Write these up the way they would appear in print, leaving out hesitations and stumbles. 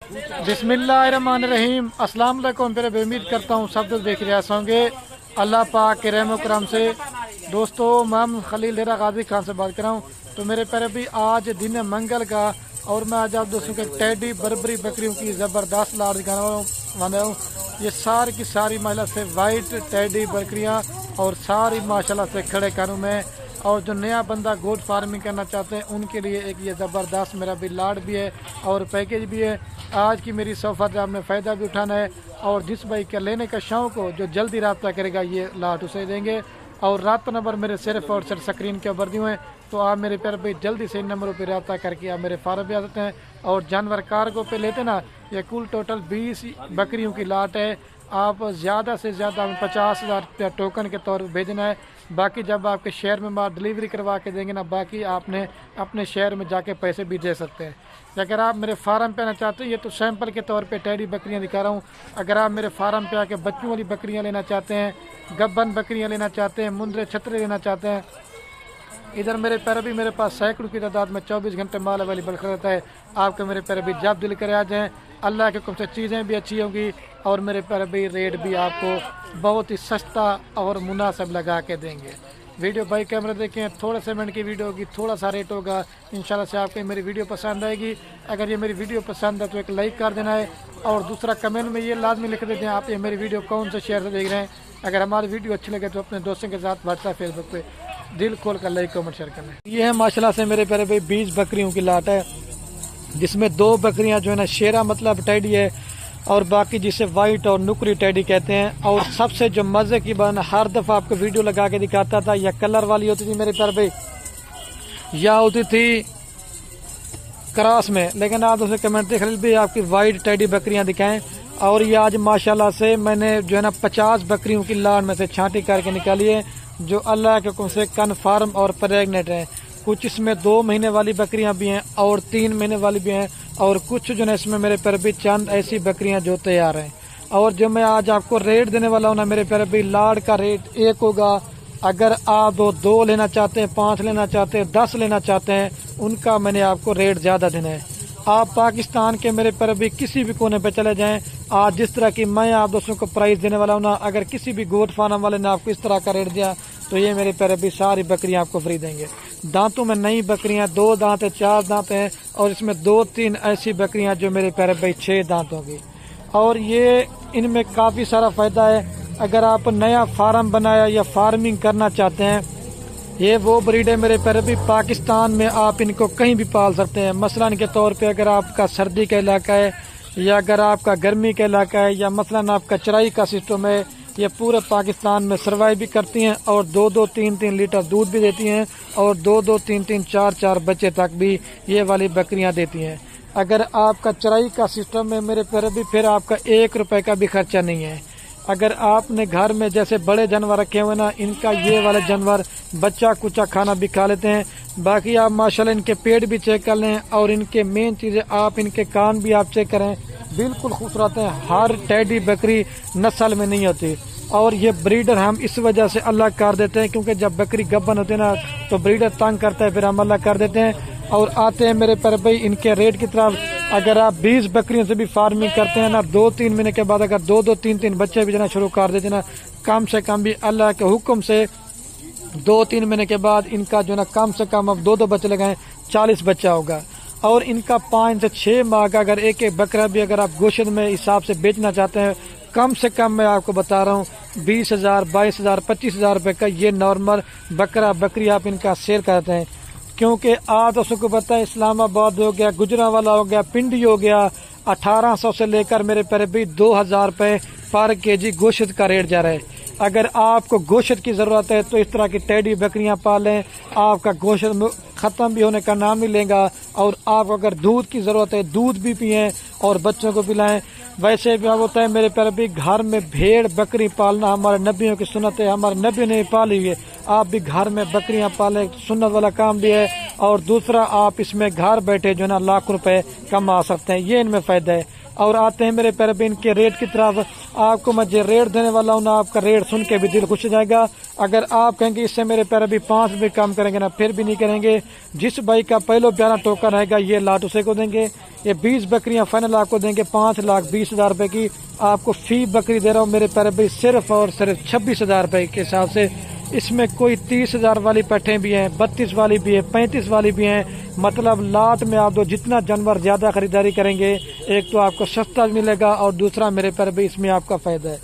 बिस्मिल्लाहिर्रहमानिर्रहीम। अस्सलाम वालेकुम। मेरे उम्मीद करता हूँ सब लोग देख रहे होंगे अल्लाह पाक के रहम करम से। दोस्तों, मैं खलील डेरा गाजी खान से बात कर रहा हूँ। तो मेरे प्यारे भी आज दिन है मंगल का, और मैं आज आप दोस्तों के टेडी बर्बरी बकरियों की ज़बरदस्त लाड़ दिखाने वाला हूँ। ये सारी की सारी माशाल्लाह से वाइट टेडी बकरियाँ और सारी माशाल्लाह से खड़े कानों में। और जो नया बंदा गोट फार्मिंग करना चाहते हैं उनके लिए एक ये ज़बरदस्त मेरा भी लाड भी है और पैकेज भी है। आज की मेरी सोफा से आपने फ़ायदा भी उठाना है, और जिस भाई का लेने का शौक़ हो जो जल्दी रब्ता करेगा ये लाट उसे देंगे। और रात नंबर मेरे सिर्फ और सिर्फ स्क्रीन के ऊपर दिए हुए हैं, तो आप मेरे प्यारे भाई जल्दी से इन नंबरों पर रब्ता करके आप मेरे फार्म पे आ सकते हैं। और जानवर कार्गो पे लेते ना, ये कुल टोटल 20 बकरियों की लाट है। आप ज़्यादा से ज़्यादा 50,000 रुपया टोकन के तौर पर भेजना है। बाकी जब आपके शहर में माल डिलीवरी करवा के देंगे ना, बाकी आपने अपने शहर में जाके पैसे भी दे सकते हैं। अगर आप मेरे फार्म पे आना चाहते हैं, ये तो सैंपल के तौर पे टेडी बकरियां दिखा रहा हूँ। अगर आप मेरे फार्म पे आके बच्चों वाली बकरियां लेना चाहते हैं, गब्बन बकरियां लेना चाहते हैं, मुंदरे छतरे लेना चाहते हैं, इधर मेरे पैर भी मेरे पास सैकड़ों की तादाद में 24 घंटे माल अवेलेबल रहता है। आपके मेरे पैर भी जब दिल करे आ जाएँ। अल्लाह के हुक्म से चीज़ें भी अच्छी होंगी और मेरे पैर भी रेट भी आपको बहुत ही सस्ता और मुनासिब लगा के देंगे। वीडियो भाई कैमरा देखें, थोड़े से मिनट की वीडियो होगी, थोड़ा सा रेट होगा। इंशाल्लाह से आपको मेरी वीडियो पसंद आएगी। अगर ये मेरी वीडियो पसंद है तो एक लाइक कर देना है, और दूसरा कमेंट में ये लाजमी लिख देते हैं आप ये मेरी वीडियो कौन से शहर से देख रहे हैं। अगर हमारी वीडियो अच्छी लगे तो अपने दोस्तों के साथ व्हाट्सएप फेसबुक पे दिल खोल कर लाइक कमेंट शेयर करना है। ये है माशाल्लाह से मेरे प्यारे भाई 20 बकरियों की लाट है, जिसमें 2 बकरियां जो है ना शेरा मतलब टेडी है, और बाकी जिसे वाइट और नुकरी टेडी कहते हैं। और सबसे जो मजे की बात, हर दफा आपको वीडियो लगा के दिखाता था, या कलर वाली होती थी मेरे प्यारे भाई, या होती थी क्रॉस में, लेकिन आप उसे कमेंट देख भी आपकी वाइट टेडी बकरियां दिखाएं। और ये आज माशाल्लाह से मैंने जो है ना 50 बकरियों की लाट में से छांटी करके निकाली है, जो अल्लाह के हुक्म से कन्फर्म और प्रेग्नेंट है। कुछ इसमें 2 महीने वाली बकरियां भी हैं और 3 महीने वाली भी हैं, और कुछ जो है इसमें मेरे प्यारे भी चंद ऐसी बकरियां जो तैयार हैं। और जो मैं आज आपको रेट देने वाला हूँ ना मेरे प्यारे भी, लाड़ का रेट एक होगा। अगर आप 2 लेना चाहते हैं, 5 लेना चाहते हैं, 10 लेना चाहते हैं, उनका मैंने आपको रेट ज्यादा देना है। आप पाकिस्तान के मेरे प्यारे भी किसी भी कोने पे चले जाएं, आज जिस तरह की मैं आप दोस्तों को प्राइस देने वाला हूँ ना, अगर किसी भी गोट फार्म वाले ने आपको इस तरह का रेट दिया तो ये मेरे प्यारे भी सारी बकरियां आपको फ्री देंगे। दांतों में नई बकरियां 2 दांत है, 4 दांत हैं, और इसमें 2-3 ऐसी बकरियां जो मेरे प्यारे भाई 6 दांतों की। और ये इनमें काफी सारा फायदा है। अगर आप नया फार्म बनाया या फार्मिंग करना चाहते हैं, ये वो ब्रीड है मेरे प्यारे भी, पाकिस्तान में आप इनको कहीं भी पाल सकते हैं। मसलन के तौर पे अगर आपका सर्दी का इलाका है, या अगर आपका गर्मी का इलाका है, या मसलन आपका चराई का सिस्टम है, ये पूरे पाकिस्तान में सर्वाइव भी करती हैं, और 2-2, 3-3 लीटर दूध भी देती हैं, और 2-2, 3-3, 4-4 बच्चे तक भी ये वाली बकरियां देती हैं। अगर आपका चराई का सिस्टम है मेरे प्यारे भी, फिर आपका 1 रुपए का भी खर्चा नहीं है। अगर आपने घर में जैसे बड़े जानवर रखे हुए ना, इनका ये वाले जानवर बच्चा कुचा खाना भी खा लेते हैं। बाकी आप माशाल्लाह इनके पेट भी चेक कर लें, और इनके मेन चीजें आप इनके कान भी आप चेक करें, बिल्कुल खूबसूरत हैं। हर टेडी बकरी नस्ल में नहीं होती, और ये ब्रीडर हम इस वजह से अलग कर देते हैं, क्योंकि जब बकरी गब्बन होती है ना तो ब्रीडर तंग करता है, फिर हम अलग कर देते हैं। और आते हैं मेरे पर भाई इनके रेट की तरफ। अगर आप 20 बकरियों से भी फार्मिंग करते हैं ना, 2-3 महीने के बाद अगर 2-2, 3-3 बच्चे भी देना शुरू कर देते ना, कम से कम भी अल्लाह के हुक्म से 2-3 महीने के बाद इनका जो ना कम से कम अब 2-2 बच्चे लगाएं, 40 बच्चा होगा। और इनका 5 से 6 माह का अगर एक बकरा भी अगर आप गोश्त में हिसाब से बेचना चाहते हैं, कम से कम मैं आपको बता रहा हूँ 20,000, 22,000, 25,000 रुपए का ये नॉर्मल बकरा बकरी आप इनका सेल करते हैं। क्योंकि आज दोस्तों को पता है, इस्लामाबाद हो गया, गुजरांवाला हो गया, पिंडी हो गया, 1800 से लेकर मेरे प्यारे भी 2,000 रुपए पर केजी गोश्त का रेट जा रहा है। अगर आपको गोश्त की जरूरत है तो इस तरह की टेडी बकरियां पालें, आपका गोश्त खत्म भी होने का नाम नहीं लेगा। और आपको अगर दूध की जरूरत है, दूध भी पिएं और बच्चों को पिलाएं। वैसे भी होता है मेरे प्यारे भी, घर में भेड़ बकरी पालना हमारे नबियों की सुन्नत है, हमारे नबियों ने पाली हुई है। आप भी घर में बकरियां पालें, सुन्नत वाला काम भी है। اور دوسرا آپ اس میں گھر بیٹھے جو ہے نا لاکھ روپے کما سکتے ہیں، یہ ان میں فائدہ ہے۔ اور آتے ہیں میرے پیارے بھائی ان کے ریٹ کی طرف۔ آپ کو میں جو ریٹ دینے والا ہوں نا، آپ کا ریٹ سن کے بھی دل خوش ہو جائے گا۔ اگر آپ کہیں گے اس سے میرے پیارے بھی 5 روپے کم کریں گے نا، پھر بھی نہیں کریں گے۔ جس بھائی کا پہلو 11 ٹوکن رہے گا یہ لاٹ اسے کو دیں گے۔ یہ 20 بکریاں فائنل آپ کو دیں گے 5,20,000 روپے کی۔ آپ کو فی بکری دے رہا ہوں میرے پیارے بھائی صرف اور صرف 26,000 روپے کے حساب سے۔ اس میں کوئی 30,000 والی پٹھیں بھی ہیں، 32 والی بھی ہے، 35 والی بھی ہیں۔ مطلب لاٹ میں آپ جتنا جانور زیادہ خریداری کریں گے، ایک تو آپ کو سستا ملے گا اور دوسرا میرے پیارے بھائی اس میں آپ کا فائدہ ہے۔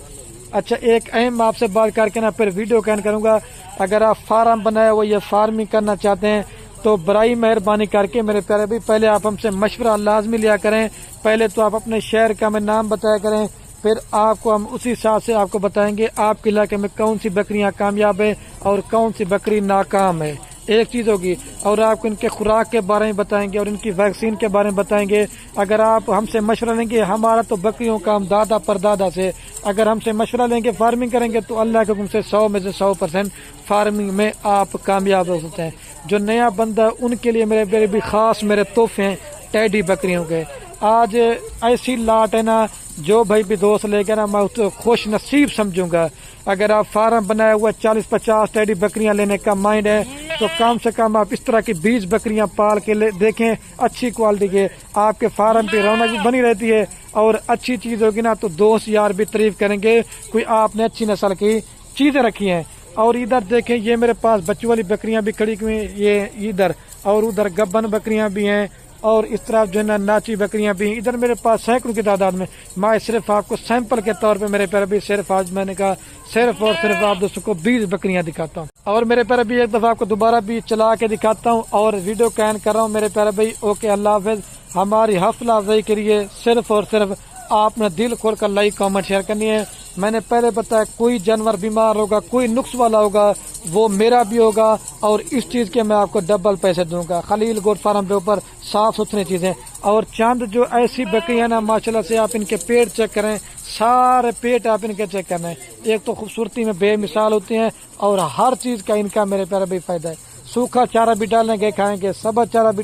اچھا ایک اہم آپ سے بات کر کے نا پھر ویڈیو کین کروں گا۔ اگر آپ فارم بنائے ہوئے یا فارمنگ کرنا چاہتے ہیں تو برائے مہربانی کر کے میرے پیارے بھائی پہلے آپ ہم سے مشورہ لازمی لیا کریں۔ پہلے تو آپ اپنے شہر کا ہمیں نام بتایا کریں، پھر آپ کو ہم اسی حساب سے آپ کو بتائیں گے آپ کے علاقے میں کون سی بکریاں کامیاب ہے اور کون سی بکری ناکام ہے۔ ایک چیز ہوگی، اور آپ کو ان کے خوراک کے بارے میں بتائیں گے اور ان کی ویکسین کے بارے میں بتائیں گے۔ اگر آپ ہم سے مشورہ لیں گے، ہمارا تو بکریوں کا ہم دادا پردادا سے، اگر ہم سے مشورہ لیں گے فارمنگ کریں گے تو اللہ کے حکم سے 100 میں سے 100% فارمنگ میں آپ کامیاب ہو سکتے ہیں۔ جو نیا بندہ ان کے لیے میرے بھی خاص میرے تحفے ہیں ٹیڈی بکریوں کے۔ آج ایسی لاٹ ہے نا، جو بھائی بھی دوست لے کے نا میں اس کو خوش نصیب سمجھوں گا۔ اگر آپ فارم بنائے ہوا 40-50 ٹیڈی بکریاں لینے کا مائنڈ ہے تو کم سے کم آپ اس طرح کی 20 بکریاں پال کے دیکھیں، اچھی کوالٹی کے۔ آپ کے فارم پہ رونق بھی بنی رہتی ہے اور اچھی چیز ہوگی نا تو دوست یار بھی تعریف کریں گے، کوئی آپ نے اچھی نسل کی چیزیں رکھی ہیں۔ اور ادھر دیکھیں یہ میرے پاس بچوں والی بکریاں بھی کھڑی ہوئی ہیں، یہ ادھر، اور ادھر گبن بکریاں بھی ہیں، اور اس طرح جو ہے نا ناچی بکریاں بھی ہیں۔ ادھر میرے پاس سینکڑوں کی تعداد میں صرف آپ کو سیمپل کے طور پہ میرے پیارے بھی صرف آج میں نے کہا صرف اور صرف آپ دوستوں کو 20 بکریاں دکھاتا ہوں۔ اور میرے پیارے بھی ایک دفعہ آپ کو دوبارہ بھی چلا کے دکھاتا ہوں اور ویڈیو کین کر رہا ہوں میرے پیارے بھائی۔ اوکے، اللہ حافظ۔ ہماری حوصلہ افزائی کے لیے صرف اور صرف آپ نے دل کھول کر لائک کامنٹ شیئر کرنی ہے۔ میں نے پہلے بتایا کوئی جانور بیمار ہوگا، کوئی نقص والا ہوگا، وہ میرا بھی ہوگا اور اس چیز کے میں آپ کو ڈبل پیسے دوں گا۔ خلیل گوٹ فارم کے اوپر صاف ستھری چیزیں، اور چند جو ایسی بکریاں نا ماشاءاللہ سے آپ ان کے پیٹ چیک کریں، سارے پیٹ آپ ان کے چیک کرنا ہے۔ ایک تو خوبصورتی میں بے مثال ہوتی ہیں اور ہر چیز کا ان کا میرے پیارے بھی فائدہ ہے۔ سوکھا چارہ بھی ڈالیں گے کھائیں گے، سبز چارہ بھی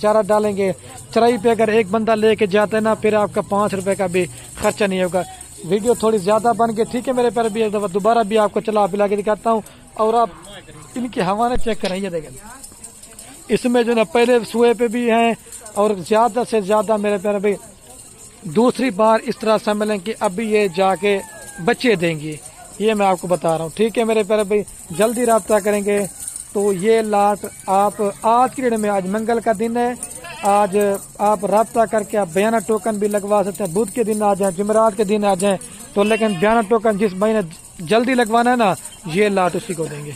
چارہ ڈالیں گے۔ چرائی پہ اگر ایک بندہ لے کے جاتے ہیں نا پھر آپ کا 5 روپے کا بھی خرچہ نہیں ہوگا۔ ویڈیو تھوڑی زیادہ بن گئی، ٹھیک ہے میرے پیارے بھی، ایک دفعہ دوبارہ بھی آپ کو چلا پلا کے دکھاتا ہوں اور آپ ان کے حوالے چیک کریں۔ یہ دیکھیں اس میں جو نا پہلے سوئے پہ بھی ہیں اور زیادہ سے زیادہ میرے پیارے بھائی دوسری بار اس طرح سمجھ کہ ابھی یہ جا کے بچے دیں گی، یہ میں آپ کو بتا رہا ہوں، ٹھیک ہے میرے پیارے بھائی۔ جلدی رابطہ کریں گے تو یہ لاٹ آپ آج کی ڈیٹ میں، آج منگل کا دن ہے، آج آپ رابطہ کر کے آپ بیانہ ٹوکن بھی لگوا سکتے ہیں۔ بدھ کے دن آ جائیں، جمعرات کے دن آ جائیں تو، لیکن بیانہ ٹوکن جس بھائی نے جلدی لگوانا ہے نا یہ لاٹ اسی کو دیں گے۔